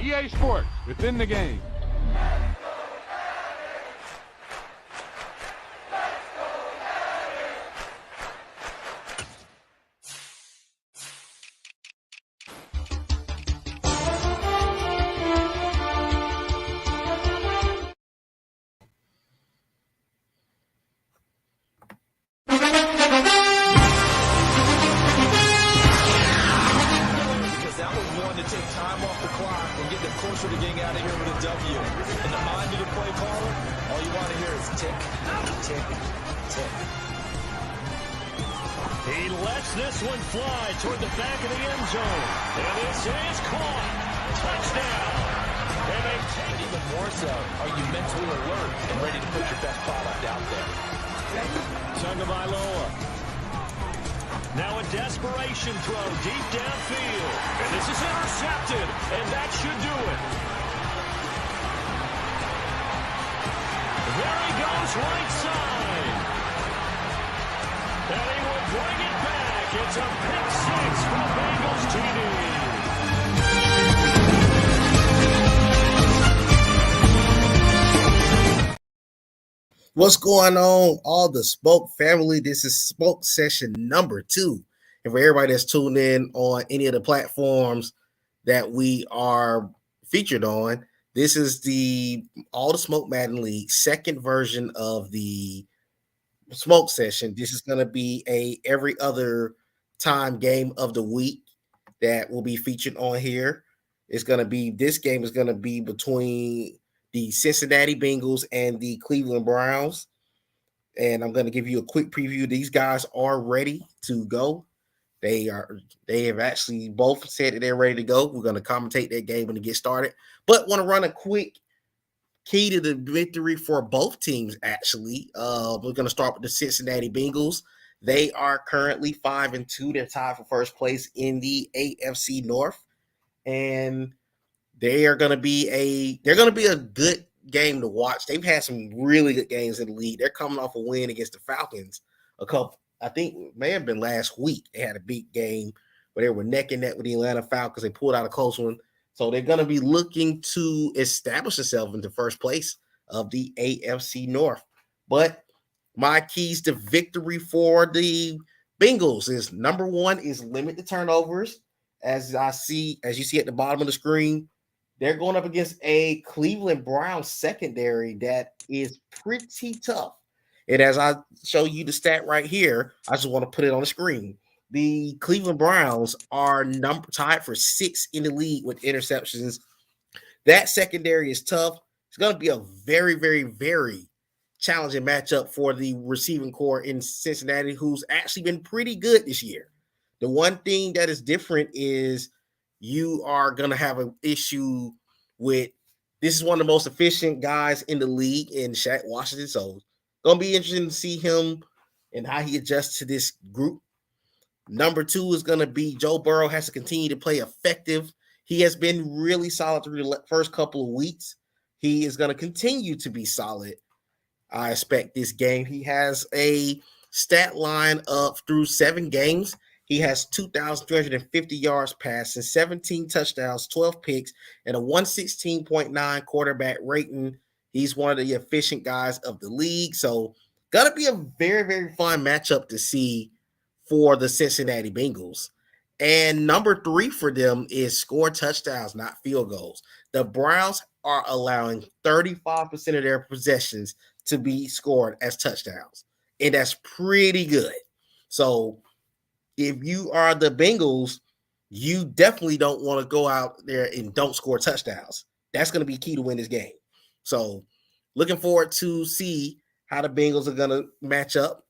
EA Sports, within the game. What's going on, all the Smoke family? This is Smoke session number 2. And for everybody that's tuned in on any of the platforms that we are featured on, this is the All the Smoke Madden League second version of the Smoke session. This is going to be a every other time game of the week that will be featured on here. This game is going to be between the Cincinnati Bengals and the Cleveland Browns. And I'm going to give you a quick preview. These guys are ready to go. They have actually both said that they're ready to go. We're going to commentate that game when it gets started. But want to run a quick key to the victory for both teams, actually. We're going to start with the Cincinnati Bengals. They are currently 5-2. They're tied for first place in the AFC North. And they're going to be a good game to watch. They've had some really good games in the league. They're coming off a win against the Falcons. I think it may have been last week. They had a big game where they were neck and neck with the Atlanta Falcons. They pulled out a close one. So they're going to be looking to establish themselves into first place of the AFC North. But my keys to victory for the Bengals is number 1 is limit the turnovers. As you see at the bottom of the screen, they're going up against a Cleveland Browns secondary that is pretty tough. And as I show you the stat right here, I just want to put it on the screen. The Cleveland Browns are tied for 6th in the league with interceptions. That secondary is tough. It's going to be a very, very, very challenging matchup for the receiving core in Cincinnati, who's actually been pretty good this year. The one thing that is different is you are going to have an issue with this is one of the most efficient guys in the league in Shaq Washington. So it's going to be interesting to see him and how he adjusts to this group. Number 2 is going to be Joe Burrow has to continue to play effective. He has been really solid through the first couple of weeks. He is going to continue to be solid. I expect this game. He has a stat line of through 7 games. He has 2,350 yards passing, 17 touchdowns, 12 picks, and a 116.9 quarterback rating. He's one of the efficient guys of the league. So, going to be a very, very fun matchup to see for the Cincinnati Bengals. And number 3 for them is score touchdowns, not field goals. The Browns are allowing 35% of their possessions to be scored as touchdowns. And that's pretty good. So, if you are the Bengals, you definitely don't want to go out there and don't score touchdowns. That's going to be key to win this game. So, looking forward to see how the Bengals are going to match up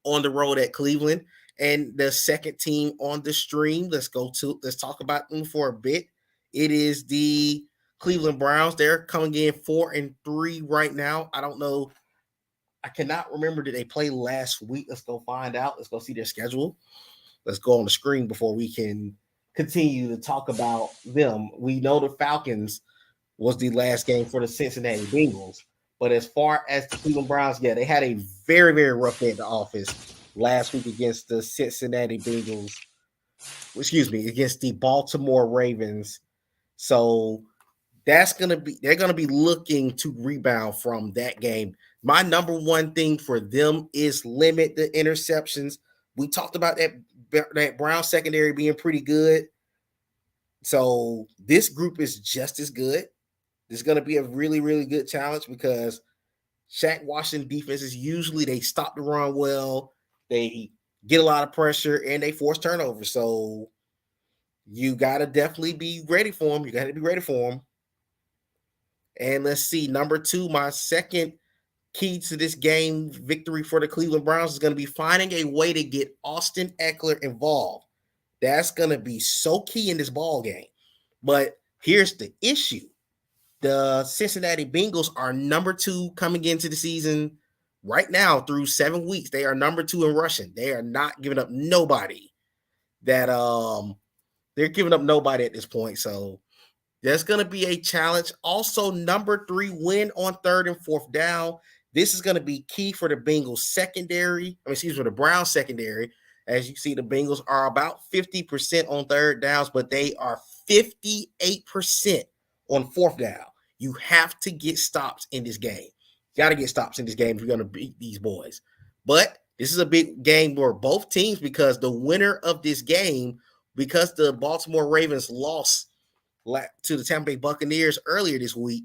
on the road at Cleveland. And the second team on the stream, let's talk about them for a bit. It is the Cleveland Browns. They're coming in 4-3 right now. I don't know. I cannot remember, did they play last week? Let's go find out. Let's go see their schedule. Let's go on the screen before we can continue to talk about them. We know the Falcons was the last game for the Cincinnati Bengals. But as far as the Cleveland Browns, they had a very, very rough day at the office last week against the Cincinnati Bengals. Against the Baltimore Ravens. So they're gonna be looking to rebound from that game. My number one thing for them is limit the interceptions. We talked about that Brown secondary being pretty good. So this group is just as good. This is going to be a really, really good challenge because Shaq Washington defenses usually they stop the run well, they get a lot of pressure, and they force turnovers. So you got to definitely be ready for them. You got to be ready for them. And let's see, number 2, my second key to this game victory for the Cleveland Browns is going to be finding a way to get Austin Eckler involved. That's going to be so key in this ball game. But here's the issue. The Cincinnati Bengals are number 2 coming into the season right now through 7 weeks. They are number 2 in rushing. They are not giving up nobody that they're giving up nobody at this point. So there's going to be a challenge. Also, number 3, win on 3rd and 4th down. This is going to be key for the Bengals secondary. For the Browns secondary. As you see, the Bengals are about 50% on 3rd downs, but they are 58% on 4th down. You have to get stops in this game. You got to get stops in this game if you're going to beat these boys. But this is a big game for both teams because the winner of this game, because the Baltimore Ravens lost to the Tampa Bay Buccaneers earlier this week,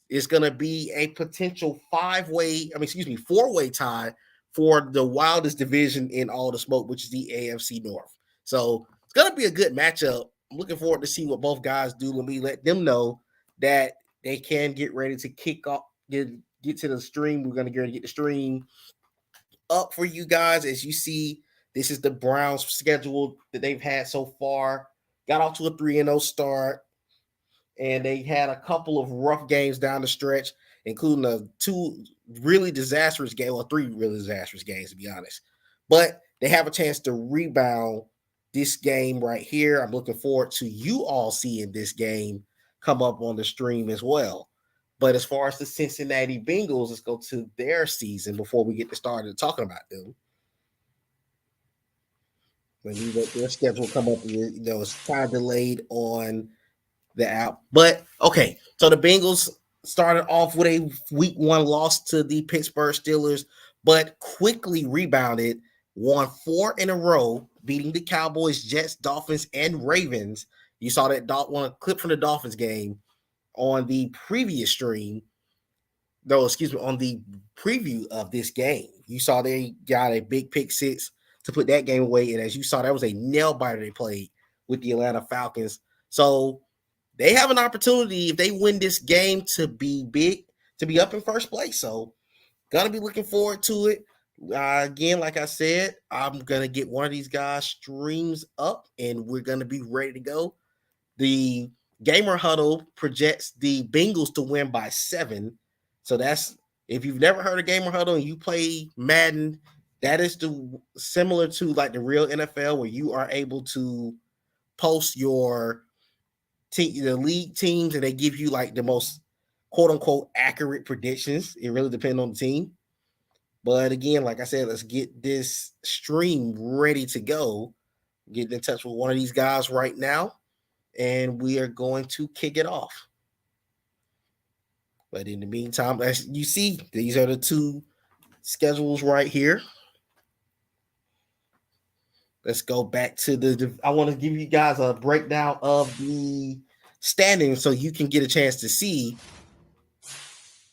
is going to be a potential four-way tie for the wildest division in all the smoke, which is the AFC North. So it's going to be a good matchup. I'm looking forward to see what both guys do. Let me let them know that they can get ready to kick off, get to the stream. We're going to get ready to get the stream up for you guys. As you see, this is the Browns schedule that they've had so far. Got off to a 3-0 start, and they had a couple of rough games down the stretch, including 3 really disastrous games, to be honest. But they have a chance to rebound this game right here. I'm looking forward to you all seeing this game come up on the stream as well. But as far as the Cincinnati Bengals, let's go to their season before we get started talking about them. When you let their schedule come up, it's kind of delayed on the app. But okay, so the Bengals started off with a week 1 loss to the Pittsburgh Steelers, but quickly rebounded, won 4 in a row, beating the Cowboys, Jets, Dolphins, and Ravens. You saw that one clip from the Dolphins game on the previous stream. On the preview of this game. You saw they got a big pick 6 to put that game away. And as you saw, that was a nail biter they played with the Atlanta Falcons. So they have an opportunity, if they win this game, to be big, to be up in first place. So gonna be looking forward to it. Again, like I said, I'm gonna get one of these guys streams up and we're gonna be ready to go. The Gamer Huddle projects the Bengals to win by 7. So that's, if you've never heard of Gamer Huddle and you play Madden, that is similar to like the real NFL, where you are able to post your the league teams and they give you like the most quote unquote accurate predictions. It really depends on the team. But again, like I said, let's get this stream ready to go. Get in touch with one of these guys right now, and we are going to kick it off. But in the meantime, as you see, these are the 2 schedules right here. Let's go back to I want to give you guys a breakdown of the standings so you can get a chance to see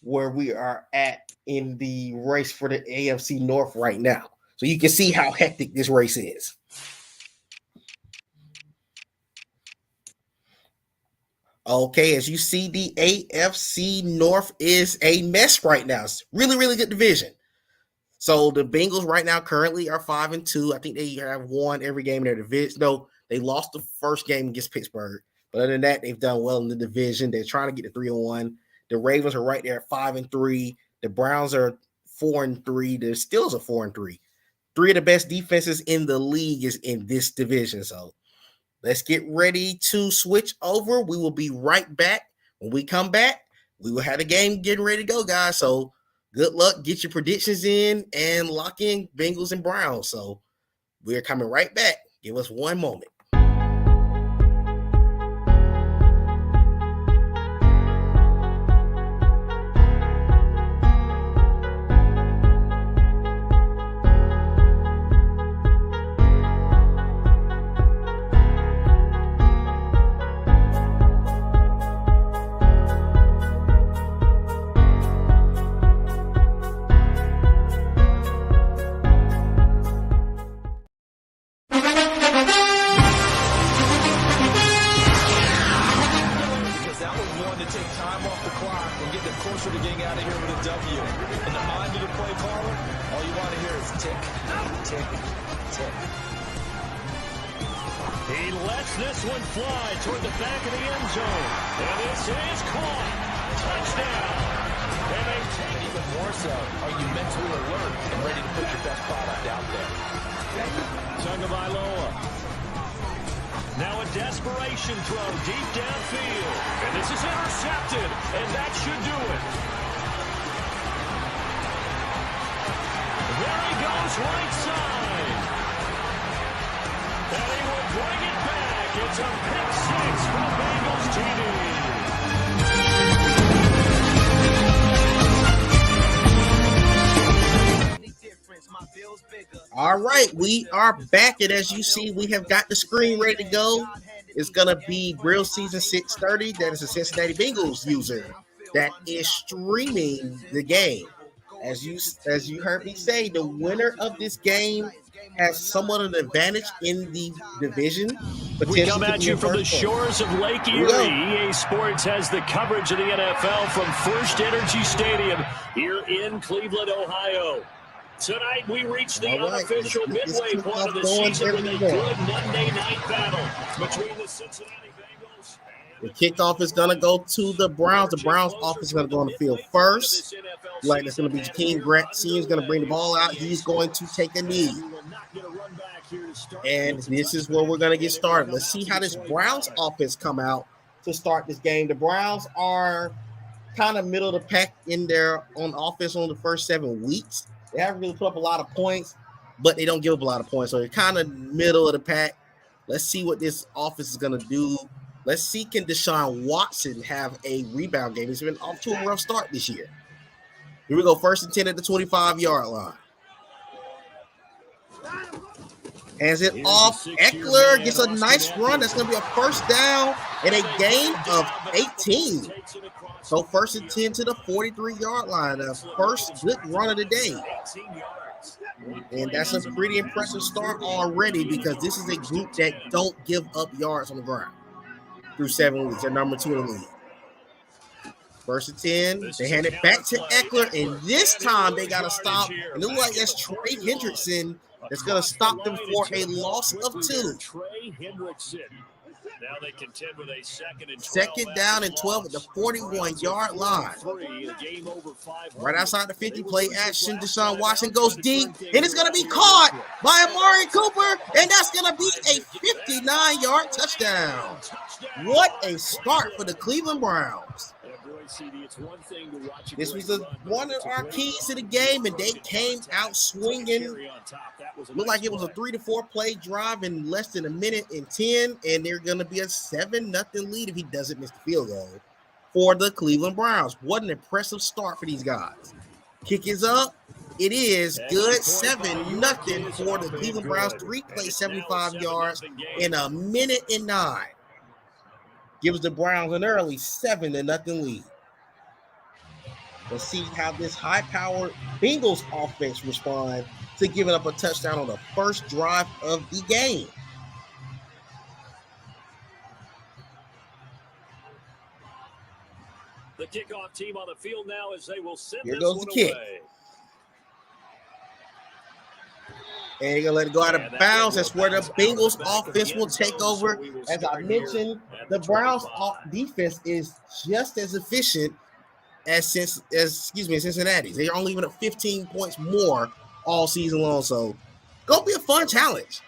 where we are at in the race for the AFC North right now. So you can see how hectic this race is. Okay, as you see, the AFC North is a mess right now. It's really, really good division. So the Bengals right now currently are 5-2. I think they have won every game in their division. No, they lost the first game against Pittsburgh. But other than that, they've done well in the division. They're trying to get to 3-1. The Ravens are right there at 5-3. The Browns are 4-3. The Steelers are 4-3. 3 of the best defenses in the league is in this division. So let's get ready to switch over. We will be right back. When we come back, we will have the game getting ready to go, guys. So good luck. Get your predictions in and lock in Bengals and Browns. So we're coming right back. Give us one moment. wanting to take time off the clock and get them closer to getting out of here with a W. In the mind of the play caller, all you want to hear is tick, tick, tick. He lets this one fly toward the back of the end zone. And this is caught. Touchdown. And they take even more so, are you mentally alert and ready to put your best product out there? Tagovailoa. Now a desperation throw deep downfield. And this is intercepted. And that should do it. There he goes, right side. And he will bring it back. It's a pick six from Bengals TV. All right, we are back, and as you see, we have got the screen ready to go. It's going to be Grill Season 630. That is a Cincinnati Bengals user that is streaming the game. As you heard me say, the winner of this game has somewhat of an advantage in the division. We come at you from the shores of Lake Erie. EA Sports has the coverage of the NFL from First Energy Stadium here in Cleveland, Ohio. Tonight we reach the unofficial midway point of the season with a good Monday night battle between the Cincinnati Bengals. The kickoff is going to go to the Browns. The Browns offense is going to go on the field first. Like it's going to be Jakeem Grant Sr. is going to bring the ball out. He's going to take a knee. And this is where we're going to get started. Let's see how this Browns offense come out to start this game. The Browns are kind of middle of the pack in their on offense on the first 7 weeks. They haven't really put up a lot of points, but they don't give up a lot of points. So they're kind of middle of the pack. Let's see what this offense is going to do. Let's see, can Deshaun Watson have a rebound game? He's been off to a rough start this year. Here we go, 1st and 10 at the 25-yard line. Hands it off. Eckler gets a nice run. That's going to be a first down and a gain of 18. So 1st and 10 to the 43-yard line. The first good run of the day. And that's a pretty impressive start already because this is a group that don't give up yards on the ground through 7 weeks. They're number 2 in the league. 1st and 10. They hand it back to Eckler, and this time they got to stop. And it looks like that's Trey Hendrickson that's going to stop them for a loss of 2. Trey Hendrickson. Now they contend with a 2nd and 12. 2nd down and 12 at the 41-yard line. Right outside the 50, play action. Deshaun Watson goes deep, and it's going to be caught by Amari Cooper, and that's going to be a 59-yard touchdown. What a start for the Cleveland Browns. This was one of our keys to the game, and they came out swinging. Looked like it was a 3 to 4 play drive in less than a minute and 10, and they're going to be a 7-0 lead if he doesn't miss the field goal for the Cleveland Browns. What an impressive start for these guys. Kick is up. It is good. 7-0 for the Cleveland Browns. 3 plays, 75 yards in a minute and 9. Gives the Browns an early 7-0 lead. Let's see how this high-powered Bengals offense responds to giving up a touchdown on the first drive of the game. The kickoff team on the field now as they will send Here this goes one the kick. away. And they're going to let it go out of bounds. That's where the Bengals offense will take over. As I mentioned, the Browns defense is just as efficient as Cincinnati's. They're only even at 15 points more all season long. So, gonna be a fun challenge.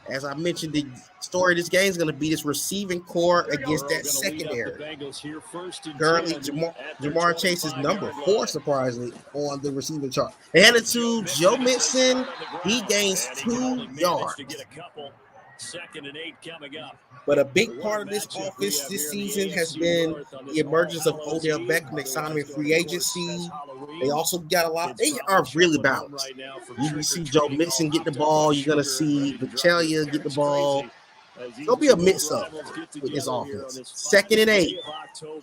As I mentioned, the story of this game is going to be this receiving core against that secondary. Currently, Jamar Chase is number 4, surprisingly, on the receiving chart. They handed to Joe Mixon. He gains 2 yards. 2nd and 8 coming up. But a big part of this offense this season has been the emergence of Odell Beckham. They signed him in free agency. They also got a lot. They are really balanced. You can see Joe Mixon get the ball. You're going to see Vitellia get the ball. There'll be a mix-up with this offense. 2nd and 8.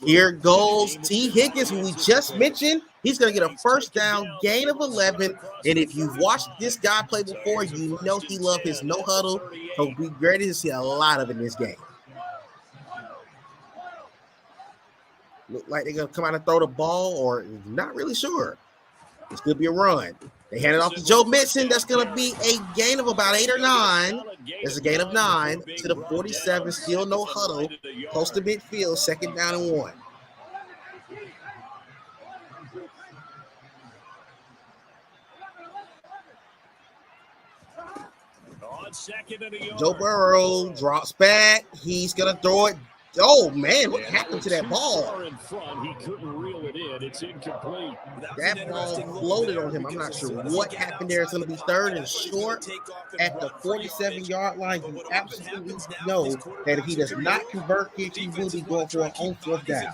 Here goes T. Higgins, who we just mentioned. He's going to get a first down, gain of 11. And if you've watched this guy play before, you know he loves his no-huddle. So we're ready to see a lot of it in this game. Look like they're going to come out and throw the ball, or not really sure. This could be a run. They hand it off to Joe Mixon. That's going to be a gain of about 8 or 9. There's a gain of 9 to the 47. Still no huddle. Close to midfield. 2nd down and 1. Joe Burrow drops back. He's going to throw it. Oh, man, what happened to that ball? He couldn't reel it in. It's incomplete. That ball floated on him. I'm not sure what happened there. It's going to be 3rd and short at the 47-yard line. You absolutely know that if he does not convert here, he will be going for an on 4th down.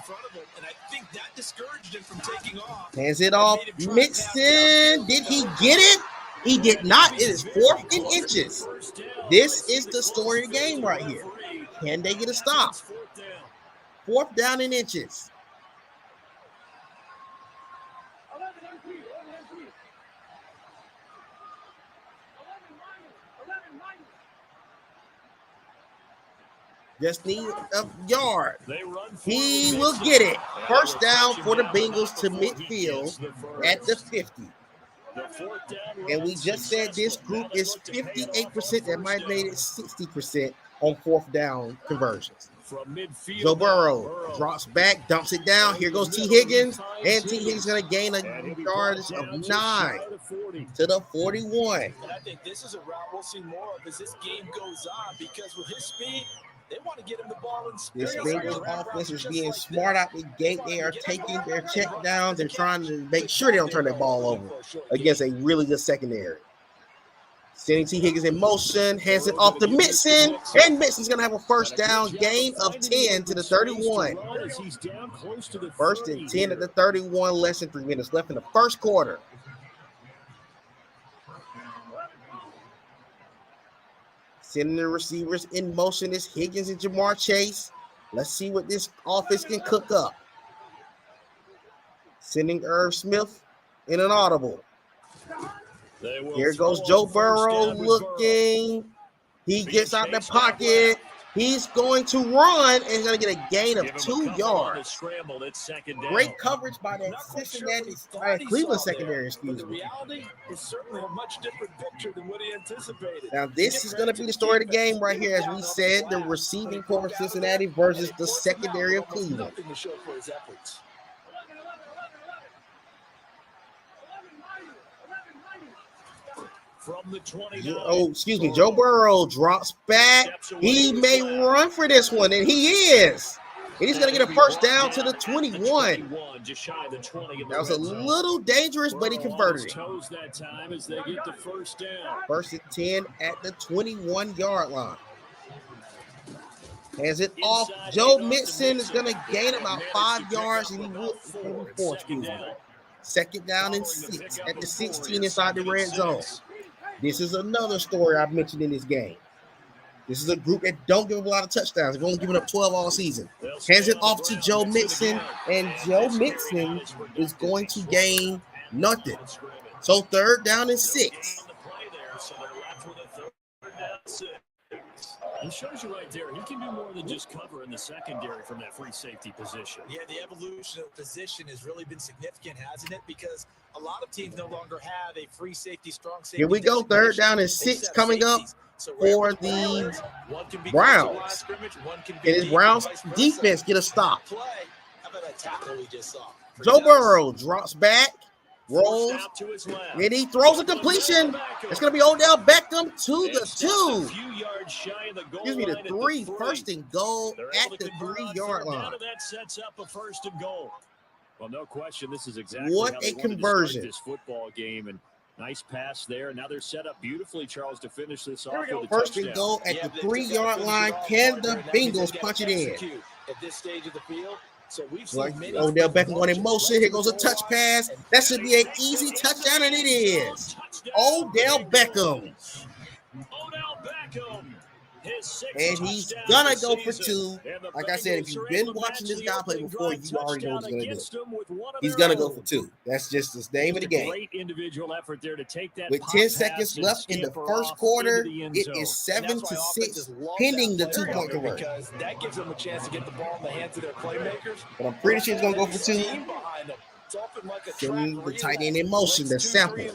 Hands it off. Mixon. Did he get it? He did not. It is 4th and inches. This is the story of the game right here. Can they get a stop? 4th down and inches. Just need a yard. He will get it. 1st down for the Bengals to midfield at the 50. And we just said this group is 58%. That might have made it 60% on 4th down conversions. Joe Burrow drops back, dumps it down. Here goes T. Higgins. And T. Higgins is going to gain a yardage of 9 to the 41. And I think this is a route we'll see more of as this game goes on, because with his speed, they want to get him the ball in space. This Bengals offense is being smart out the gate. They are taking their check downs and trying to make sure they don't turn that ball over against a really good secondary. Sending T. Higgins in motion, hands it off to Mixon, and Mixon's going to have a 1st down, gain of 10 to the 31. 1st and 10 at the 31, less than 3 minutes left in the 1st quarter. Sending the receivers in motion is Higgins and Jamar Chase. Let's see what this offense can cook up. Sending Irv Smith in an audible. Here goes Joe Burrow looking. He gets out the pocket. He's going to run and he's going to get a gain of 2 yards. Great coverage by that Cleveland secondary, excuse me. Reality is certainly a much different picture than what he anticipated. Now, this is going to be the story of the game right here. As we said, the receiving core of Cincinnati versus the secondary of Cleveland. Nothing to show for his efforts. From the 29. Oh, excuse me. Joe Burrow drops back. He may run for this one, and he is. And he's going to get a 1st down to the 21. That was a little dangerous, but he converted it. 1st and 10 at the 21-yard line. Hands it off. Joe Mixon is going to gain about 5 yards, and he will 4. 2nd down and 6 at the 16 inside the red zone. This is another story I've mentioned in this game. This is a group that don't give up a lot of touchdowns. They've only given up 12 all season. Hands it off to Joe Mixon, and Joe Mixon is going to gain nothing. So 3rd down and 6. It shows you right there, he can do more than just cover in the secondary from that free safety position. Yeah, the evolution of position has really been significant, hasn't it? Because a lot of teams no longer have a free safety, strong safety. Here we go, 3rd down and 6 coming up for the Browns. And his Browns defense get a stop. Joe Burrow drops back, rolls, and he throws a completion. It's going to be Odell Beckham to the 2. Excuse me, the 3. 1st and goal at the 3-yard line. That sets up a 1st and goal. Well, no question, this is exactly what how a they wanted to conversion. start this football game, and nice pass there. Now they're set up beautifully, Charles, to finish this off with a 1st and goal at the 3-yard line. Can the Bengals punch it in? At this stage of the field, so we've like Odell Beckham going in motion. Here goes a touch pass. That should be an easy touchdown, and it is. Odell Beckham. And he's going to go for 2. Like I said, if you've been watching this guy play before, you already know what he's going to do. He's going to go for 2. That's just the name of the game. Great individual effort there to take that with 10 seconds left in the first quarter, it is 7-6, pending the 2-point conversion. That gives them a chance to get the ball in the hands of their playmakers. But I'm pretty sure he's going to go for 2. Sending the tight end in motion, the sample.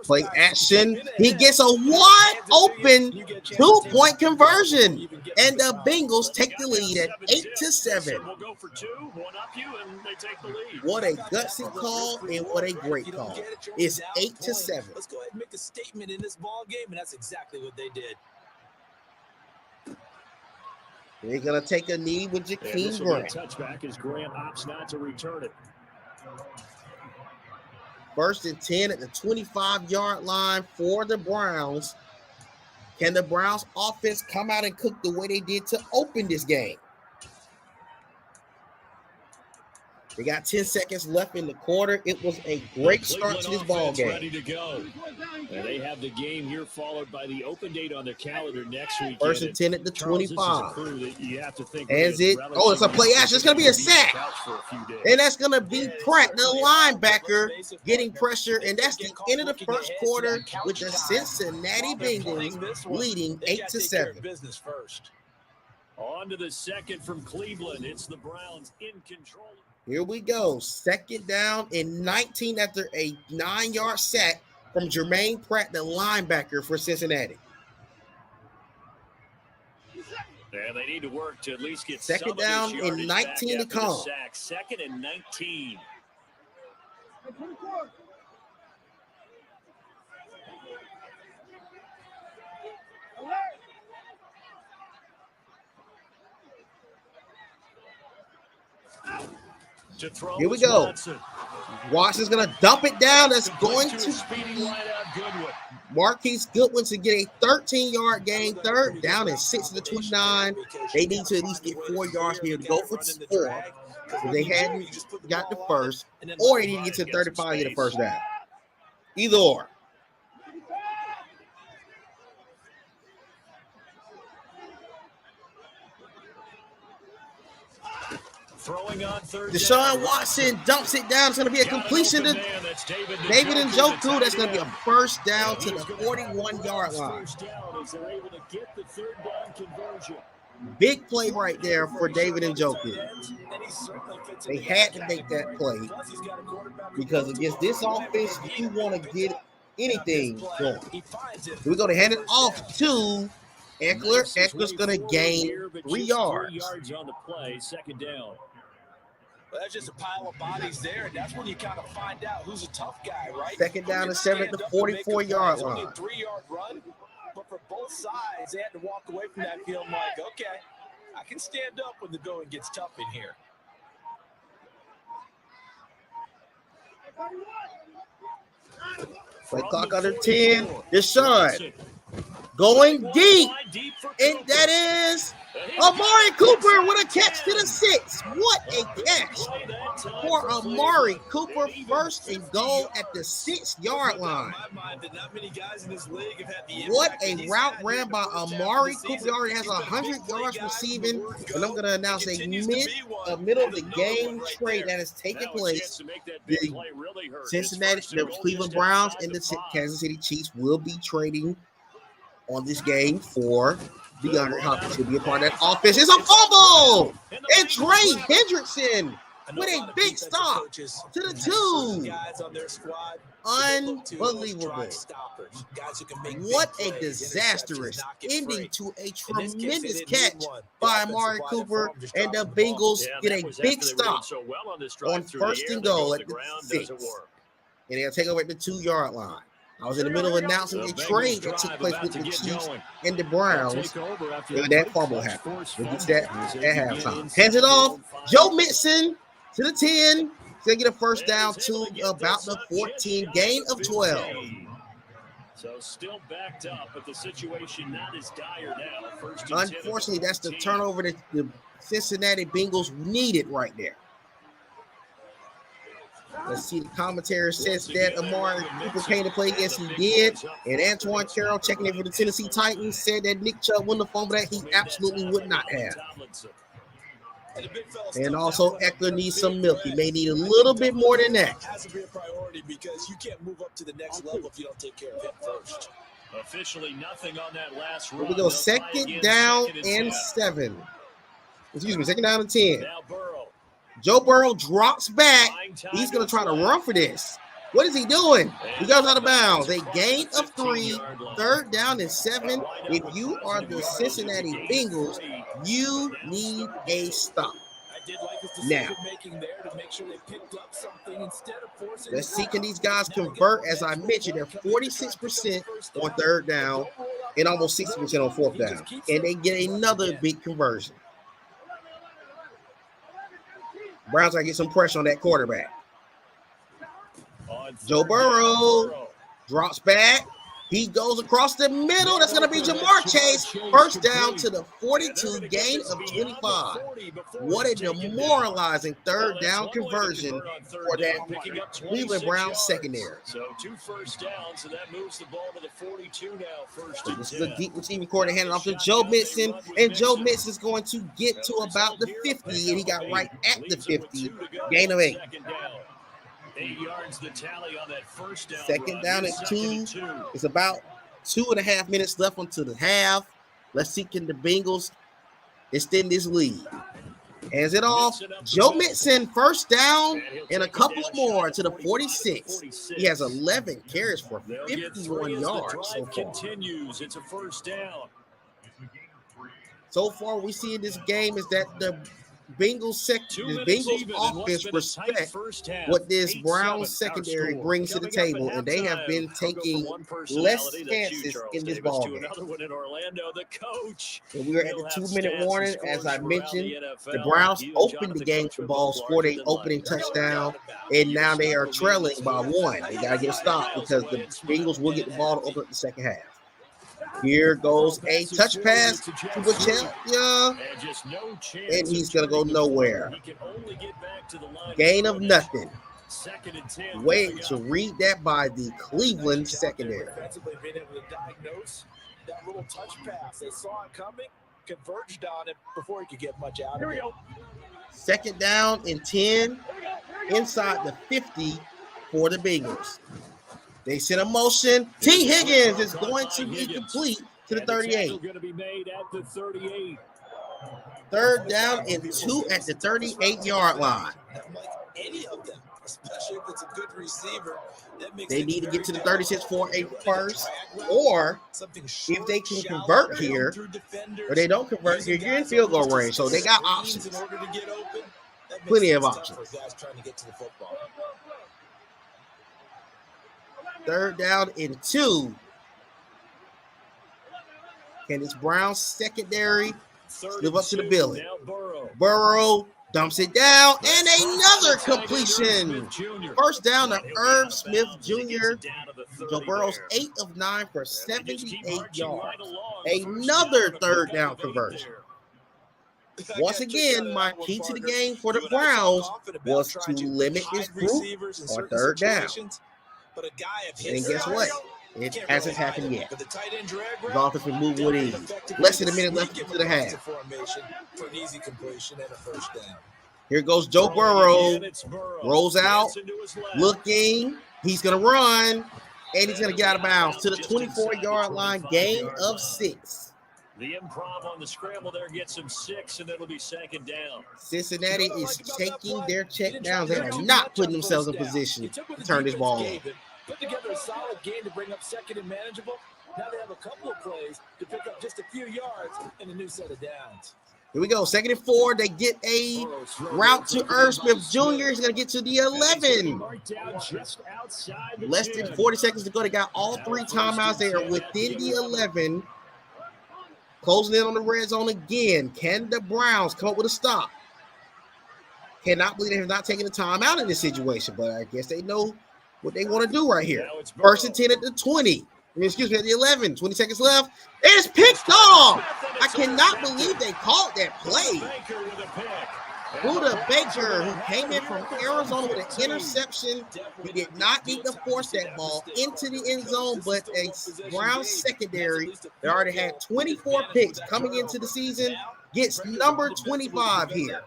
Play action. He gets a wide open 2-point conversion. And the Bengals take the lead at 8-7. What a gutsy call and what a great call. It's 8-7. Let's go ahead and make a statement in this ball game, and that's exactly what they did. They're going to take a knee with Jakeem Grant. Touchback as Grant opts not to return it. 1st and 10 at the 25-yard line for the Browns. Can the Browns offense come out and cook the way they did to open this game? They got 10 seconds left in the quarter. It was a great start to this ball game. Ready to go. And they have the game here followed by the open date on their calendar next week. 1st and 10 at the 25. As it. Oh, it's a play action. It's going to be a sack. And that's going to be Pratt, the linebacker, getting pressure. And that's the end of the first quarter with the Cincinnati Bengals leading 8-7. On to the second from Cleveland. It's the Browns in control. Here we go. 2nd down and 19 after a 9-yard sack from Jermaine Pratt, the linebacker for Cincinnati. And they need to work to at least get 2nd down and 19 to come. 2nd and 19. Here we go. Watson's going to dump it down. That's going to Marquise Goodwin to get a 13-yard gain. 3rd down and 6 to the 29. They need to at least get 4 yards here to go for 4. If they hadn't got the first, or they need to get to the 35 and get the first down. Either or. Deshaun Watson dumps it down. It's going to be a completion to David Njoku. That's going to be a first down to the 41-yard line. Big play right there for David Njoku. They had to make that play because against this offense, you want to get anything going. We're going to hand it off to Eckler. Eckler's going to gain 3 yards. On the play, 2nd down. Well, that's just a pile of bodies there, and that's when you kind of find out who's a tough guy, right? 2nd down and 7 at the 44-yard line. Only a 3-yard run, but for both sides, they had to walk away from that feeling like, okay, I can stand up when the going gets tough in here. Play clock under 10. Deshaun going deep, and that is Amari Cooper with a catch to the 6. What a catch for Amari Cooper. 1st and goal at the 6-yard line. What a route ran by Amari Cooper. He already has 100 yards receiving, and I'm going to announce a middle of the game trade that has taken place. The Cincinnati, the Cleveland Browns, and the Kansas City Chiefs will be trading on this game for DeAndre Hopkins to be a part of that offense. It's a fumble! And Trey Hendrickson with a big stop to the 2. Unbelievable. What a disastrous ending to a tremendous catch by Amari Cooper, and the Bengals get a big stop on 1st and goal at the 6. And they'll take over at the 2-yard line. I was in the middle of announcing a trade that took place with the Chiefs and the Browns. And that fumble happened. We'll get to that at halftime. Hands it off. Joe Mixon to the 10. They get a first down to about the 14. Gain of 12. So still backed up, but the situation not as dire now. Unfortunately, that's the turnover that the Cincinnati Bengals needed right there. Let's see, the commentary says that Amari Cooper came to play. Yes, he did. And Antoine Carroll, checking in for the Tennessee Titans, said that Nick Chubb wouldn't have fumbled that. He absolutely would not have. And also, Eckler needs some milk. He may need a little bit more than that. It has to be a priority because you can't move up to the next level if you don't take care of him first. Officially nothing on that last run. Here we go, second down and 7. Excuse me, second down and 10. Now Burrow. Joe Burrow drops back. He's going to try to run for this. What is he doing? He goes out of bounds. A gain of 3, third down and 7. If you are the Cincinnati Bengals, you need a stop. Now, let's see, can these guys convert? As I mentioned, they're 46% on third down and almost 60% on fourth down. And they get another big conversion. Browns got to get some pressure on that quarterback. Joe Burrow drops back. He goes across the middle. That's going to be Jamar Chase. First down to the 42, gain of 25. What a demoralizing third down conversion for that Cleveland Browns secondary. So 2 first downs, so that moves the ball to the 42 now. First down. This is a deep receiving corner handing off to Joe Mixon, and Joe Mixon is going to get to about the 50, and he got right at the 50, gain of 8. 8 yards the tally on that first down. Second down at 2. It's about 2.5 minutes left until the half. Let's see, can the Bengals extend this lead? Hands it off. Joe Mixon, first down and a couple more to the 46. He has 11 carries for 51 yards so far. Continues. It's a first down. So far, we see in this game is that the Bengals offense respect what this Browns secondary brings to the table, and they have been taking less chances in this ball game. And we are at the 2-minute warning. As I mentioned, the Browns opened the game with the ball, scored an opening touchdown, and now they are trailing by 1. They got to get stopped because the Bengals will get the ball to open up the second half. Here goes a touch pass to Bachellia, and he's going to go nowhere. Gain of nothing. Way to read that by the Cleveland secondary. Being able to diagnose that little touch pass. They saw it coming, converged on it before he could get much out of it. Second down and 10 inside the 50 for the Bengals. They set a motion. T. Higgins is going to be complete to the 38. Third down and 2 at the 38-yard line. Any of them, especially if it's a good receiver, they need to get to the 36 for a first, or if they can convert here, or they don't convert here, you're in field goal range. So they got options. Plenty of options. Third down and 2. Can this Browns secondary live up to the billing? Burrow dumps it down, and another completion. First down to Irv Smith Jr. Joe Burrow's 8 of 9 for 78 yards. Another third down conversion. Once again, my key to the game for the Browns was to limit this group on third down. And guess what? It hasn't happened yet. The offense will move with ease. Less than a minute left to the half. Here goes Joe Burrow. Rolls out. Looking. He's going to run. And he's going to get out of bounds to the 24-yard line. Gain of 6. The improv on the scramble there gets him 6, and it'll be second down. Cincinnati is taking their check downs. They are not putting themselves in position to turn this ball on. Put together a solid game to bring up second and manageable. Now they have a couple of plays to pick up just a few yards and a new set of downs. Here we go. 2nd and 4. They get a route to Irv Smith Jr. He's going to get to the 11. Less than 40 seconds to go. They got all 3 timeouts. They are within the 11. Closing in on the red zone again. Can the Browns come up with a stop? Cannot believe they have not taken the timeout in this situation, but I guess they know what they want to do right here. First and 10 at the 20. Excuse me, at the 11. 20 seconds left. It's picked off. I cannot believe they called that play. Buda Baker, who came in from Arizona with an interception. He did not need to force that ball into the end zone, but a Browns secondary that already had 24 picks coming into the season gets number 25 here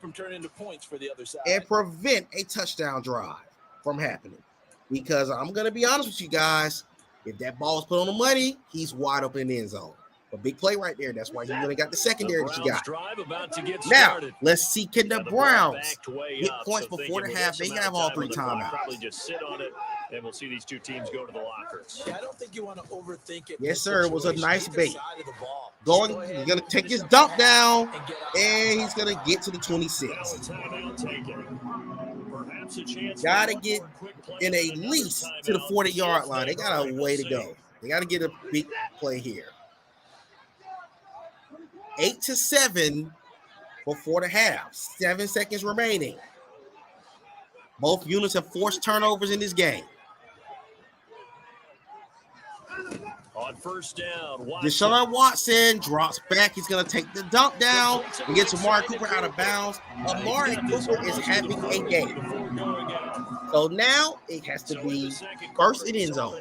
and prevent a touchdown drive from happening. Because I'm going to be honest with you guys, if that ball is put on the money, he's wide open in the end zone. A big play right there. That's why you really got the secondary that you got. Now, let's see, can the Browns get points before the half? They have all 3 timeouts. Probably just sit on it, and we'll see these 2 teams go to the lockers. I don't think you want to overthink it. Yes, sir. It was a nice bait. He's going to take his dump down, and he's going to get to the 26. Got to get in at least to the 40-yard line. They got a way to go. They got to get a big play here. 8-7 before the half. 7 seconds remaining. Both units have forced turnovers in this game. On first down, Deshaun Watson drops back. He's going to take the dump down and gets Amari Cooper out of bounds. Amari Cooper is having a game. So now it has to be first and end zone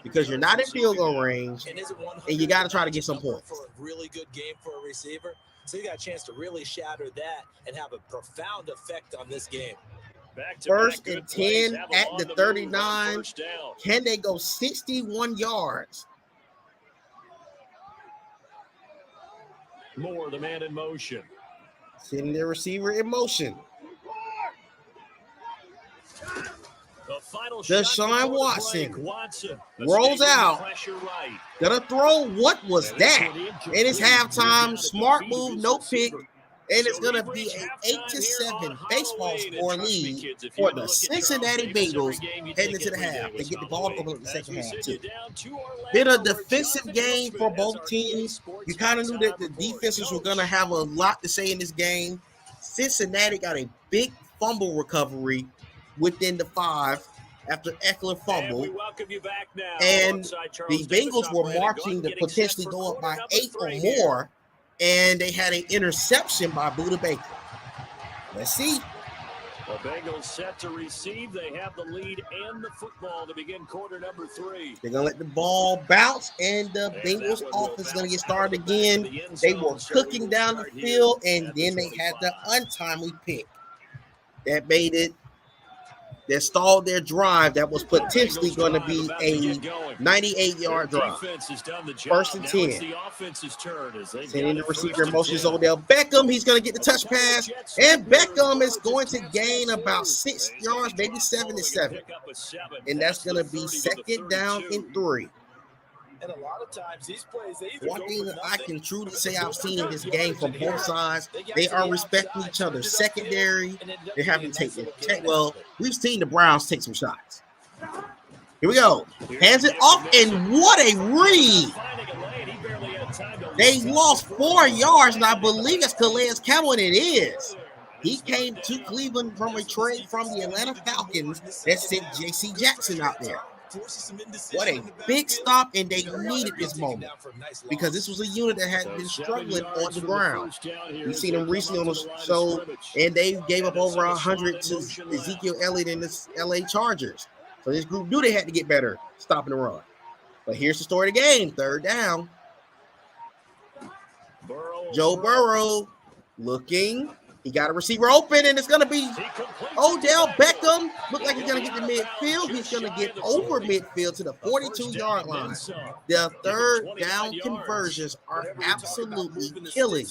because you're not in field goal range and you got to try to get some points. For a really good game for a receiver. So you got a chance to really shatter that and have a profound effect on this game. First and 10 at the 39. Can they go 61 yards? Moore, the man in motion. Sending their receiver in motion. Deshaun Watson rolls out. Gonna throw. What was that? And it's halftime. Smart move, no pick. And it's going to be an 8-7 baseball score lead for the Cincinnati Bengals heading into the half. They get the ball over in the second half, too. Been a defensive game for both teams. You kind of knew that the defenses were going to have a lot to say in this game. Cincinnati got a big fumble recovery within the 5 after Eckler fumbled. And the Bengals were marching to potentially go up by 8 or more. And they had an interception by Buda Baker. Let's see. The Bengals set to receive. They have the lead and the football to begin quarter number 3. They're going to let the ball bounce, and the Bengals offense is going to get started again. They were cooking down the field, and then they had the untimely pick that made it, that stalled their drive that was potentially going to be a 98-yard drive. First and 10. Sending the receiver in motion is Odell Beckham. He's going to get the touch pass, and Beckham is going to gain about 6 yards, maybe 7 to 7. And that's going to be second down and 3. And a lot of times these plays, one thing that I can truly say I've seen in this game from both sides, they are respecting each other's secondary. They're having to take well, we've seen the Browns take some shots. Here we go. Hands it off, and what a read. They lost 4 yards, and I believe it's Calais Campbell, and it is. He came to Cleveland from a trade from the Atlanta Falcons that sent J.C. Jackson out there. What a big stop, and they needed this moment because this was a unit that had been struggling on the ground. We've seen them recently on the show, and they gave up over 100 to Ezekiel Elliott and the LA Chargers. So this group knew they had to get better stopping the run. But here's the story of the game. Third down. Joe Burrow looking. He got a receiver open, and it's going to be Odell Beckham. Look like he's going to get to midfield. He's going to get over midfield to the 42-yard line. The third down conversions are absolutely killing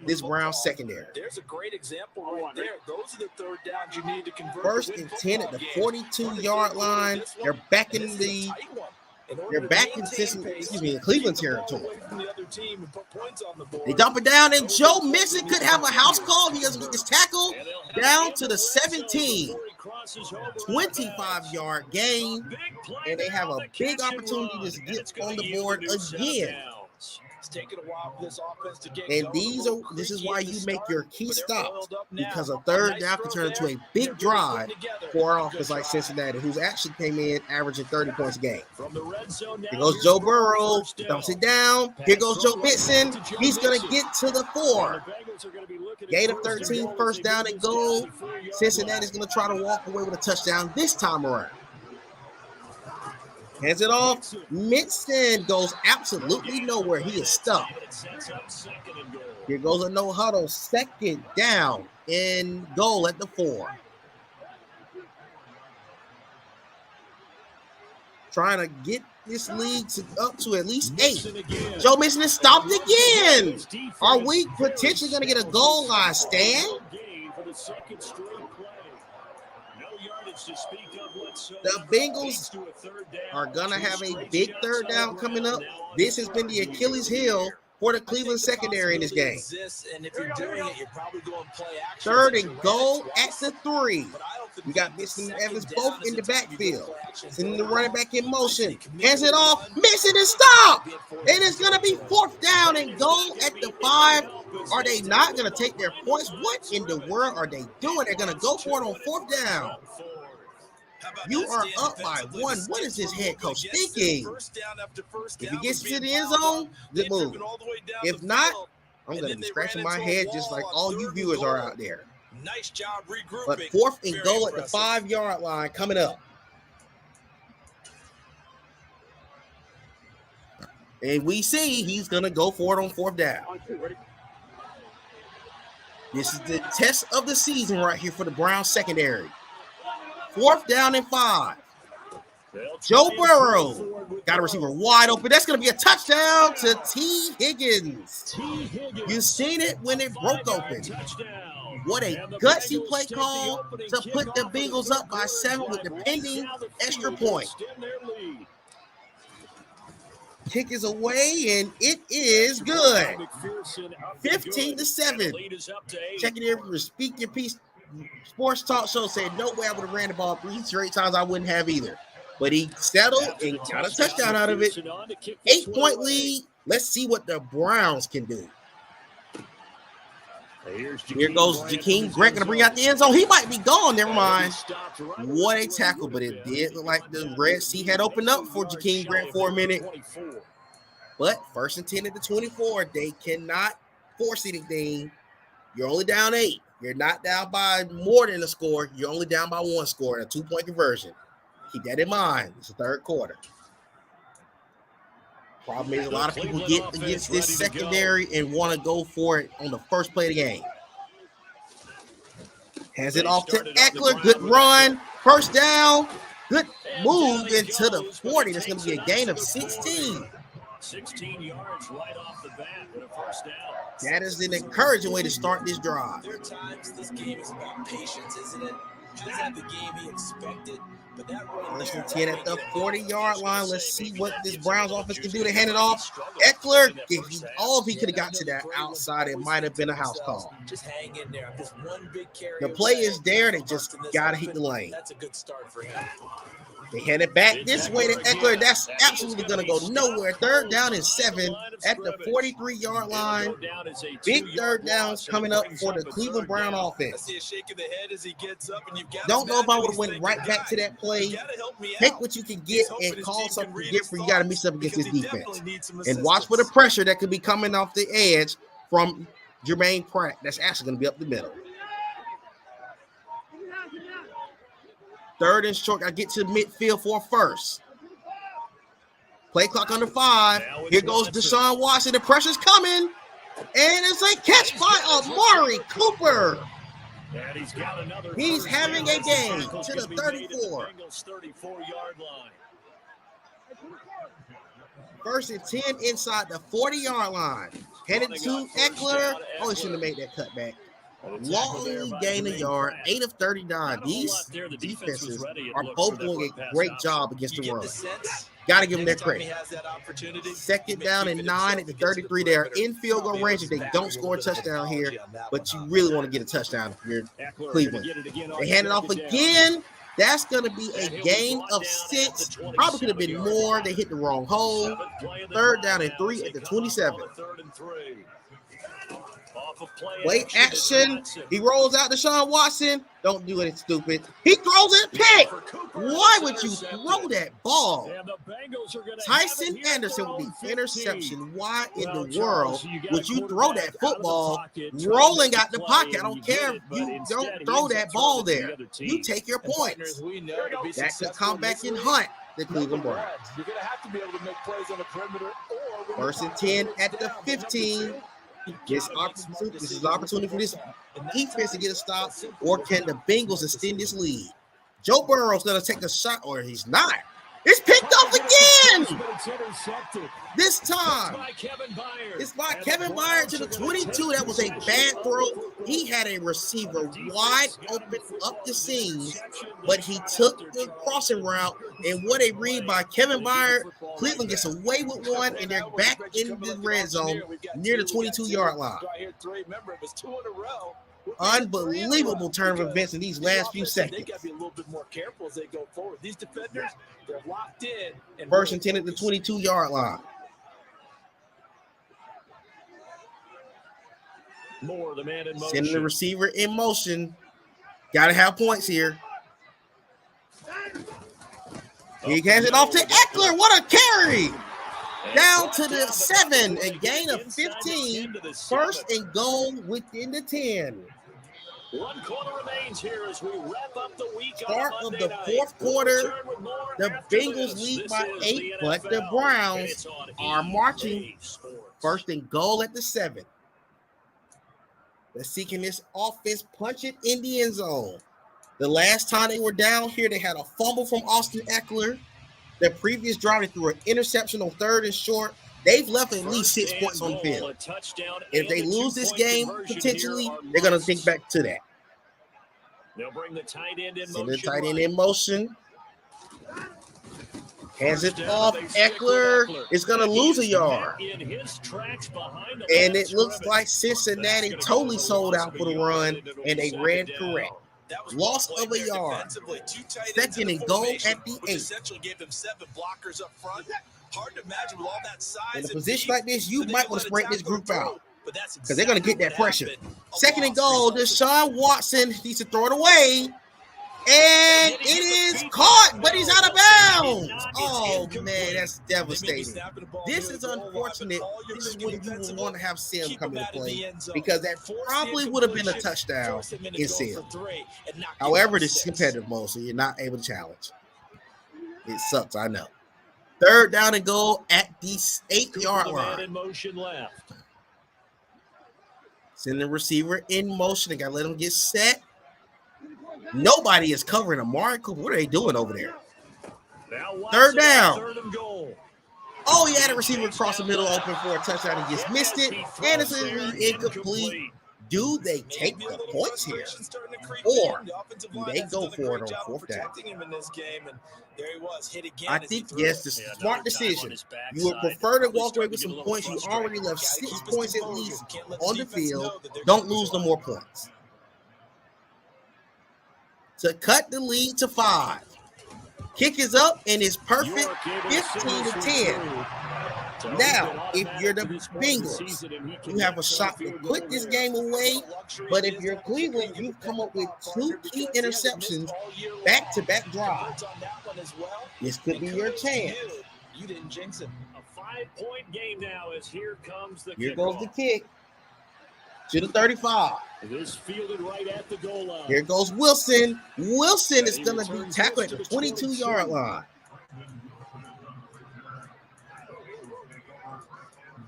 this Browns secondary. There's a great example right there. Those are the third downs you need to convert. First and 10 at the 42-yard line. They're back in the Cleveland territory. They dump it down, and Joe Mixon could have a house call if he doesn't get this tackle. Down to the 17. 25-yard gain, and they have a big opportunity to get on the board again. Taking a while for this offense to get and this is why you make your key stops, because a third down can turn into a big drive for an offense like Cincinnati, who's actually came in averaging 30 points a game. Here goes Joe Burrow, dumps it down. Here goes Joe Mixon. He's going to get to the 4. Gain of 13, first down and goal. Cincinnati's going to try to walk away with a touchdown this time around. Hands it off. Mixon goes absolutely nowhere. He is stuck. Here goes a no huddle. Second down and goal at the 4. Trying to get this league up to at least 8. Joe Mixon is stopped again. Are we potentially going to get a goal line stand? The Bengals are going to have a big third down coming up. This has been the Achilles heel for the Cleveland secondary in this game. Third and goal at the 3. We got Mixon and Evans both in the backfield. Sending the running back in motion. Hands it off. Mixon is stopped. It is going to be 4th down and goal at the 5. Are they not going to take their points? What in the world are they doing? They're going to go for it on 4th down. You are up by 1. What is this head coach thinking? If he gets to the end zone, good move. If not, I'm going to be scratching my head just like all you viewers are out there. Nice job regrouping. But 4th and goal at the 5-yard line coming up. And we see he's going to go for it on 4th down. This is the test of the season right here for the Browns secondary. 4th down and 5. Joe Burrow got a receiver wide open. That's going to be a touchdown to T. Higgins. You've seen it when it broke open. What a gutsy play call to put the Bengals up by 7 with the pending extra point. Kick is away, and it is good. 15-7. Checking in for Speak Your Piece Sports Talk Show said, no way I would have ran the ball 3 straight times. I wouldn't have either. But he settled and got a touchdown out of it. 8-point lead. Let's see what the Browns can do. Here goes Jakeem Grant going to bring out the end zone. He might be gone. Never mind. What a tackle, but it did look like the Red Sea had opened up for Jakeem Grant for a minute. But 1st and 10 at the 24. They cannot force anything. You're only down 8. You're not down by more than a score. You're only down by 1 score in a 2-point conversion. Keep that in mind. It's the 3rd quarter. Problem is a lot of people get against this secondary and want to go for it on the first play of the game. Hands it off to Eckler. Good run. 1st down. Good move into the 40. That's going to be a gain of 16. 16 yards right off the bat with a 1st down. That is an encouraging way to start this drive. There are times this game is about patience, isn't it? Just have the game he expected. But that right 1st and 10 at the 40-yard line. Let's see what this Browns offense can do to hand it off. Eckler, if he could have got to that outside, it might have been a house call. Just hang in there. Just one big carry. The play is there. They just got to hit the lane. That's a good start for him. They hand it back this way to Eckler. That's absolutely going to go nowhere. 3rd down and 7 at the 43-yard line. Big 3rd downs coming up for the Cleveland Brown offense. Don't know if I would have went right back to that play. Take what you can get and call something different. You got to mix up against this defense. And watch for the pressure that could be coming off the edge from Jermaine Pratt. That's actually going to be up the middle. 3rd and short. I get to midfield for a 1st. Play clock under 5. Here goes Deshaun Watson. The pressure's coming. And it's a catch by Amari Cooper. He's having a game to the 34. 1st and 10 inside the 40-yard line. Headed to Eckler. Oh, he shouldn't have made that cutback. Long gain a yard, 8 of 39. These defenses are both doing a great job against the run. Got to give them their credit. 2nd down and 9 at the 33. They are in field goal range if they don't score a touchdown here, but you really want to get a touchdown if you're Cleveland. They hand it off again. That's going to be a gain of 6. Probably could have been more. They hit the wrong hole. 3rd down and 3 at the 27. Play action. He rolls out to Shaq Washington. Don't do anything stupid. He throws it pick. Why would you throw that ball? Tyson Anderson with the interception. Why in the world would you throw that football rolling out the pocket? I don't care if you don't throw that ball there. You take your points. That could come back and hunt the Cleveland Browns. You're going to have to be able to make plays on the perimeter. First and 10 at the 15. This is an opportunity for this defense to get a stop, or can the Bengals extend this lead? Joe Burrow's going to take a shot, or he's not. It's picked up again. This time, it's by Kevin Byard to the 22. That was a bad throw. He had a receiver wide open up the seams, but he took the crossing route. And what a read by Kevin Byard. Cleveland gets away with one, and they're back in the red zone near the 22-yard line. Unbelievable turn of events in these last few seconds. They got to be a little bit more careful as they go forward. These defenders, they're locked in. First and 10 at the 22-yard line. More the man in motion. Sending the receiver in motion. Got to have points here. He hands it off to Eckler. What a carry! Down to the 7, a gain of 15. First and goal within the 10. 1 quarter remains here as we wrap up the week. Start of the fourth quarter. The Bengals lead by 8, but the Browns are marching. First and goal at the 7. Let's see, can this offense punch it in the end zone? The last time they were down here, they had a fumble from Austin Eckler. The previous drive, they threw an interception on 3rd and short. They've left at least 6 points on the field. If they lose this game, potentially, they're going to think back to that. They'll bring the tight end in Send motion. the tight end in motion. Hands it off. Eckler is going to lose a yard. And it looks like Cincinnati totally sold out for the run, and they ran correct. Loss of a yard. Second and goal at the 8. Essentially gave them 7 blockers up front. Hard to imagine with all that size. In a position like this, you might want to spread this group out because they're going to get that pressure. Second and goal. Deshaun Watson needs to throw it away. And it is caught, but he's out of bounds. Oh, man, that's devastating. This is unfortunate. This is when you would want to have Sim come into play because that probably would have been a touchdown in Sim. However, this is competitive mode, so you're not able to challenge. It sucks, I know. Third down and goal at the 8-yard line. Send the receiver in motion. They got to let him get set. Nobody is covering Amari Cooper. What are they doing over there? Third down. Oh, he had a receiver across the middle open for a touchdown. He just missed it. And it's incomplete. Do they take the points here? Or do they go for it on 4th down? I think, yes, the smart decision. You would prefer to walk away with some points. You already left 6 points at least on the field. Don't lose no more points. To cut the lead to 5. Kick is up and it's perfect, 15-10. Now, if you're the Bengals, you have a shot to put this game away. But if you're Cleveland, you've come up with 2 key interceptions, back-to-back drives. This could be your chance. You didn't jinx it. A 5-point game now as here comes the Here goes the kick. To the 35. This fielded right at the goal line. Here goes Wilson. Wilson is going to be tackled at the 22-yard line.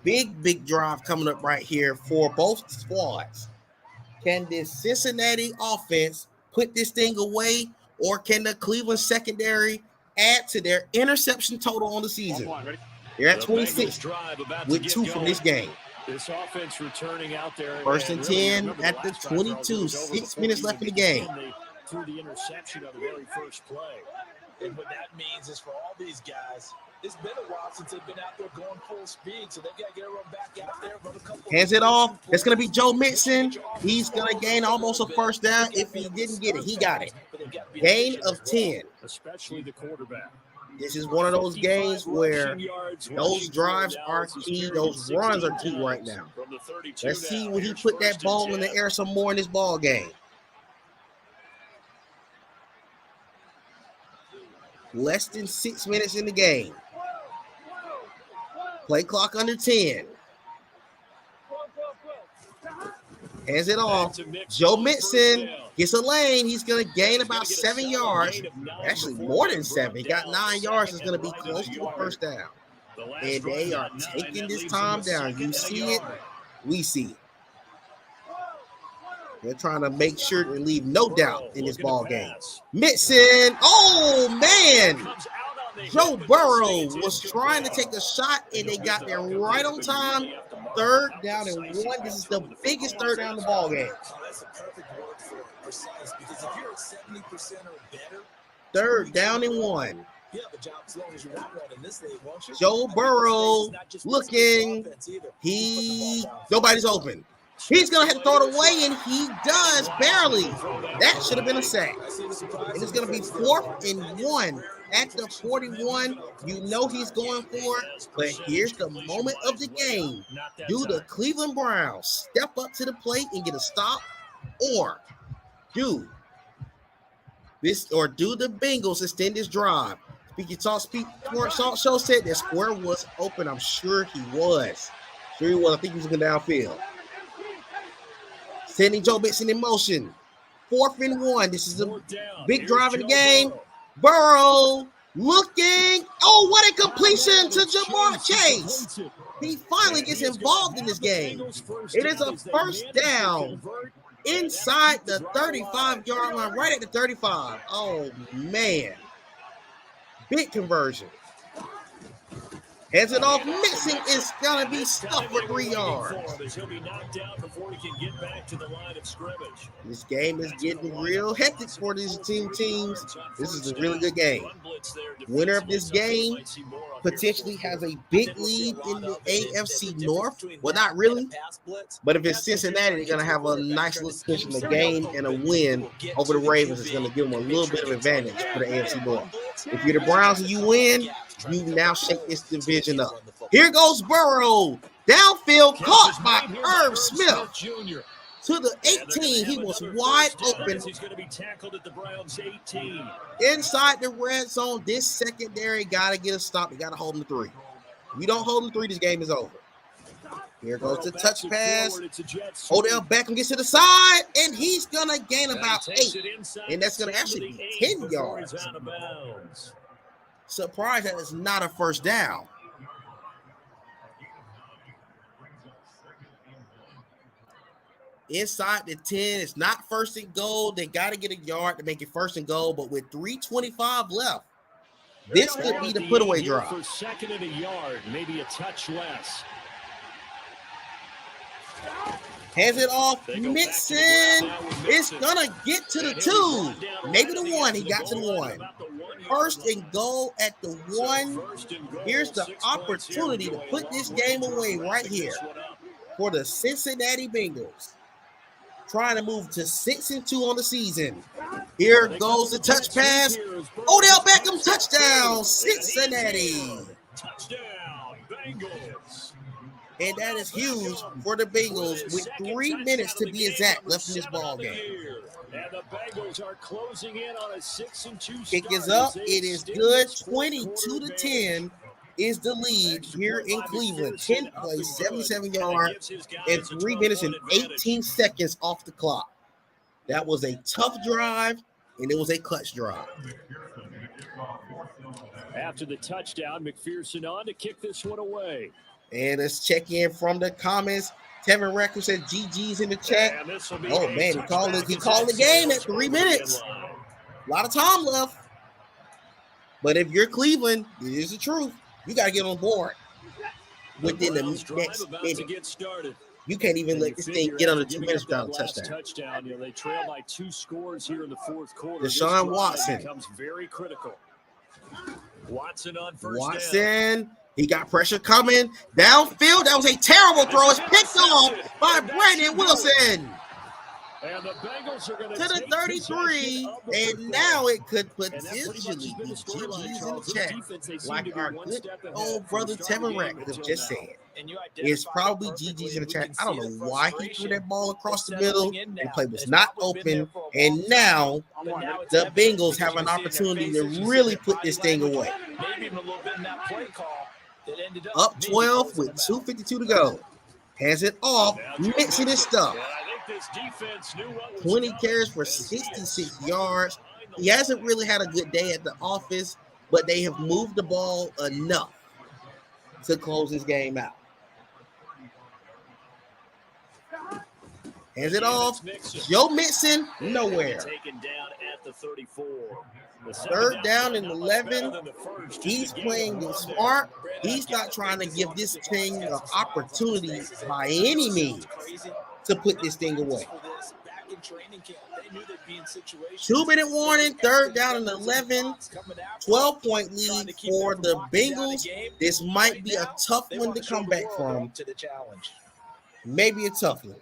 Big drive coming up right here for both squads. Can this Cincinnati offense put this thing away, or can the Cleveland secondary add to their interception total on the season? They're at 26 with 2 from this game. This offense returning out there. First and 10 at the 22. 6 minutes left in the game. Through the interception of the very first play. And what that means is for all these guys, it's been a while since they've been out there going full speed, so they got to get everyone back out there. Run a couple. Hands it off. It's going to be Joe Mixon. He's going to gain almost a first down. If he didn't get it, he got it. Gain of 10. Especially the quarterback. This is one of those games where those drives are key. Those runs are key right now. Let's see when he put that ball in the air some more in this ball game. Less than 6 minutes in the game. Play clock under 10. Hands it off. Joe Mixon gets a lane. He's going to gain about 7 yards. Actually, more than 7. He got 9 yards. It's going to be close to a first down. And they are taking this time down. You see it. We see it. They're trying to make sure to leave no doubt in this ball game. Mixon. Oh, man. Joe Burrow was trying to take a shot, and they got there right on time. 3rd down and 1. This is the biggest 3rd down in the ball game. That's a perfect word for precise, because if you're at 70% or better, 3rd down and 1. you have a job as long as you want one in this league, won't you? Joe Burrow looking. Nobody's open. He's going to have to throw it away, and he does barely. That should have been a sack. And it's going to be 4th and 1 at the 41. You know he's going for it, but here's the moment of the game. Do the Cleveland Browns step up to the plate and get a stop, or do the Bengals extend this drive? Sports Talk Show said that Square was open. I'm sure he was. I think he was going downfield. Sending Joe Mixon in motion. 4th and 1. This is a big drive in the game. Burrow looking. Oh, what a completion to Jamar Chase. He finally gets involved in this game. It is a first down inside the 35-yard line, right at the 35. Oh, man. Big conversion. Hands it off. Mixon is going to be stuffed for 3 yards. This game is getting real hectic for these teams. This is a really good game. Winner of this game potentially has a big lead in the AFC North. Well, not really. But if it's Cincinnati, they're going to have a nice little push in the game, and a win over the Ravens is going to give them a little bit of advantage for the AFC North. If you're the Browns and you win, you now shake this division up. Here goes Burrow. Downfield, caught by Irv Smith. To the 18. He was wide open. He's going to be tackled at the Browns 18. Inside the red zone, this secondary got to get a stop. They got to hold him to 3. If you don't hold him to 3, this game is over. Here goes the touch pass. Odell Beckham gets to the side, and he's going to gain about 8. And that's going to actually be 10 yards. Surprised that it's not a first down. Inside the 10, it's not 1st and goal. They got to get a yard to make it 1st and goal, but with 3:25 left, this could be the put-away drive. For 2nd and a yard, maybe a touch less. Hands it off. Mixon is going to get to the 2. Maybe the 1. He got to the 1. 1st and goal at the 1. Here's the opportunity to put this game away right here for the Cincinnati Bengals. Trying to move to 6-2 on the season. Here goes the touch pass. Odell Beckham, touchdown, Cincinnati. Touchdown, Bengals. And that is huge for the Bengals with 3 minutes to be exact left in this ball game. And the Bengals are closing in on a 6-2 Kick is up. It is good. 22-10 is the lead here in Cleveland. 10 plays, 77 yards, and 3 minutes and 18 seconds off the clock. That was a tough drive, and it was a clutch drive. After the touchdown, McPherson on to kick this one away. And let's check in from the comments. Tevin Reck, who said GG's in the chat. Oh, man, he called the game at 3 minutes. A lot of time left. But if you're Cleveland, it is the truth. You got to get on board within the next minute. You can't even let this thing get under 2 minutes without a touchdown. They trail by 2 scores here in the 4th quarter. Deshaun Watson becomes very critical. Watson on first Watson, he got pressure coming downfield. That was a terrible throw. It's picked off by Brandon Wilson. And the Bengals are going to the 33, and now it could potentially be GG's in the chat, like our good old brother Tevin Ratcliffe just said. It's probably GG's in the chat. I don't know why he threw that ball across the middle. The play was not open, and now the Bengals have an opportunity to really put this thing away. Up 12 with 2:52 to go. Hands it off, mixing his stuff. 20 carries for 66 yards. He hasn't really had a good day at the office, but they have moved the ball enough to close this game out. Hands it off. Joe Mixon, nowhere. Third down and 11. He's playing it smart. He's not trying to give this team an opportunity by any means to put this thing away. 2-minute warning, third down and 11. 12-point lead for the Bengals. This might be a tough one to come back from. Maybe a tough one.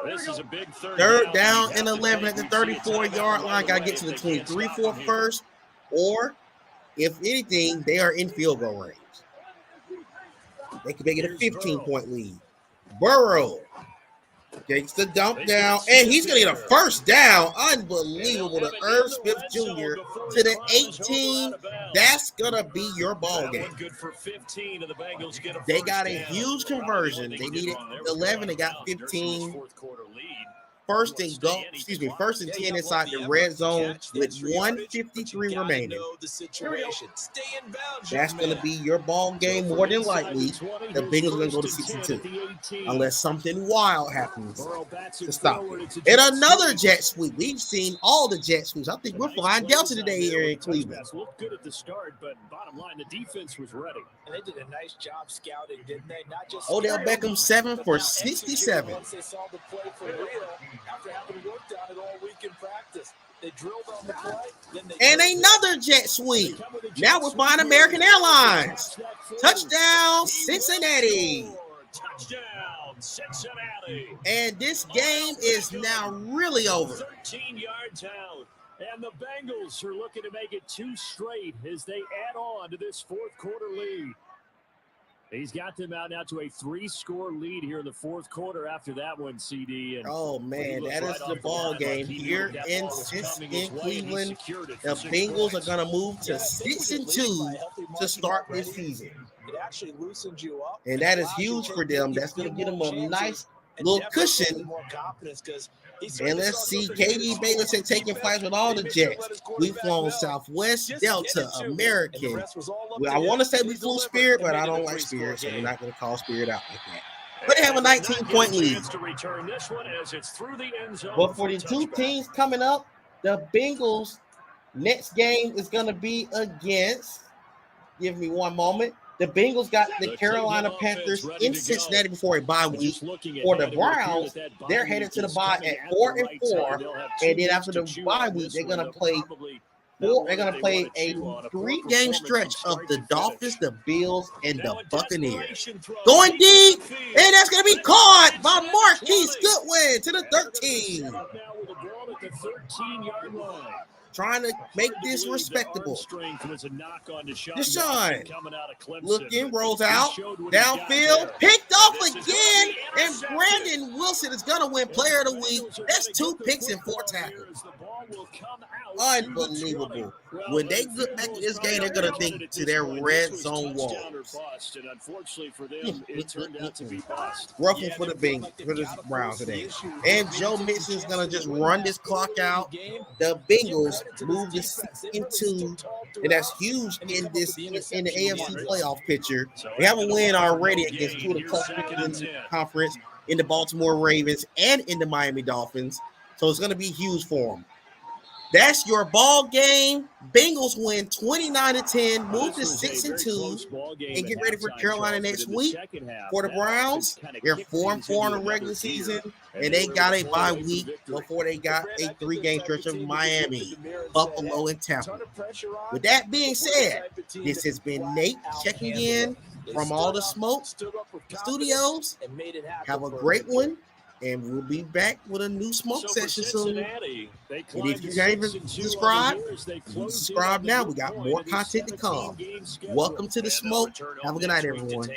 This is a big third down and 11 at the 34-yard line. Got to get to the 23 for first, or if anything, they are in field goal range. They could make it a 15-point lead. Burrow takes the dump down, and he's going to get a first down. Unbelievable to Irv Smith Jr. to the 18. That's going to be your ball game. They got a huge conversion. They needed 11. They got 15. First and 10 inside the red zone with 1:53 remaining. That's going to be your ball game more than likely. The Bengals are going to go to 6-2 unless something wild happens to stop it. And another jet sweep. We've seen all the jet sweeps. I think we're flying Delta today here in Cleveland. Looked good at the start, but bottom line, the defense was ready. And they did a nice job scouting, didn't they? Not just Odell Beckham 7 for 67. Once they saw the play for real, after having worked on it all week in practice, they drilled on the play. Then and another jet sweep. Now we're flying American Airlines. Touchdown, Cincinnati. Touchdown, Cincinnati. And this game is now really over. 13 yards out. And the Bengals are looking to make it 2 straight as they add on to this fourth quarter lead. He's got them out now to a 3-score lead here in the fourth quarter after that one, CD. And oh, man, that is the ball game here in Cleveland. The Bengals are going to move to 6-2 to start this season. It actually loosens you up. And that is huge for them. That's going to get them a nice little cushion. And let's see, KD Bayless had taken flights with all the jets. We've flown Southwest, Delta, American. Well, I want to say we flew Spirit, but I don't like Spirit, so we're not going to call Spirit out like that. But they have a 19-point lead. But for the two teams coming up, the Bengals' next game is going to be against, give me one moment, the Bengals got the Carolina Panthers in Cincinnati before a bye week. For the Browns, they're headed to the bye at 4-4, and then after the bye week, they're gonna play a 3-game stretch of the Dolphins, the Bills, and the Buccaneers. Going deep, and that's gonna be caught by Marquise Goodwin to the 13. Trying to make this respectable. Deshaun looking, rolls out, downfield, picked off again, and Brandon Wilson is going to win Player of the Week. That's 2 picks and 4 tackles. Unbelievable. When they get back to this game, they're going to think to their red zone walls. Roughing for the Bengals, for the Browns today. And Joe Mixon is going to just run this clock out. The Bengals move to 6-2, and that's huge in the AFC playoff picture. They have a win already against 2 of the toughest in the conference, in the Baltimore Ravens and in the Miami Dolphins. So it's going to be huge for them. That's your ball game. Bengals win 29-10, move to 6-2, and get ready for Carolina next week. For the Browns, they're 4-4 in the regular season, and they got a bye week before they got a 3-game stretch of Miami, Buffalo, and Tampa. With that being said, this has been Nate checking in from all the smoke studios. Have a great one, and we'll be back with a new smoke session soon. And if you can't even subscribe now. We got more content to come. Welcome to the smoke. Have a good night, everyone.